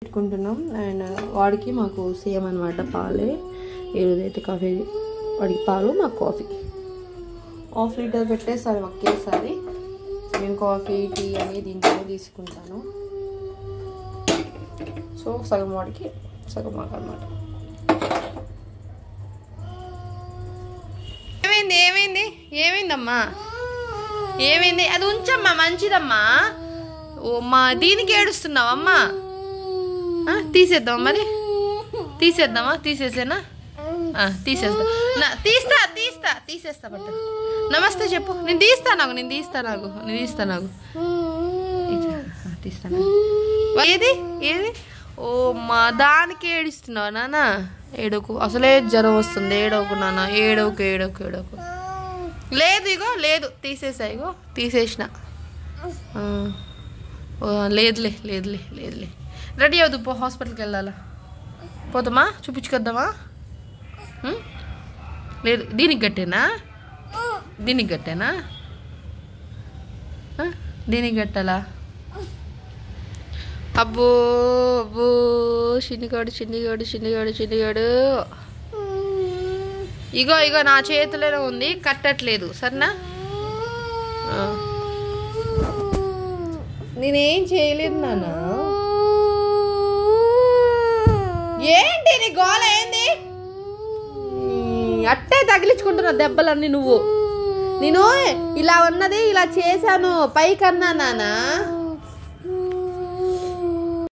పెట్టుకుంటున్నాం. అండ్ వాడికి మాకు సేమ్ అనమాట, పాలే. ఈరోజైతే కాఫీ, వాడికి పాలు మాకు కాఫీ. ½ లీటర్ పెట్టేసారి ఒకేసారి. నేను కాఫీ టీ అని దీంట్లో తీసుకుంటాను. సో సగం వాడికి సగం మాకు అనమాట. ఏమైంది ఏమైంది ఏమైందమ్మా ఏమైంది? అది ఉంచమ్మా, మంచిదమ్మా. ఓ మా దీనికి ఏడుస్తున్నావమ్మా? తీసేద్దాం మరి, తీసేద్దామా? తీసేసేనా? తీసేస్తా బట్ట. నమస్తే చెప్పు. నేను తీస్తాను. ఏది ఏది? ఓ మా దానికి ఏడుస్తున్నావు నాన్న? ఏడోకు, అసలే జ్వరం వస్తుంది. ఏడోకు నాన్న, ఏడోకు. లేదు ఇగో, లేదు తీసేసా, ఇగో తీసేసిన. లేదులే. రెడీ అవుదు, పో, హాస్పిటల్కి వెళ్ళాలా? పోతామా? చూపించుకొద్దామా? లేదు, దీనికి గట్టేనా? దీనికి గట్టాలా? అబ్బో చిన్నిగాడు. ఇగో నా చేతిలోనే ఉంది, కట్టట్లేదు. సరేనా? నేనేం చేయలేదు నాన్న. ఏంటి నీ గోల? ఏంది అట్టే తగిలించుకుంటున్నా దెబ్బలన్నీ నువ్వు? నేను ఇలా ఉన్నది ఇలా చేశాను పైకన్నా నాన్న.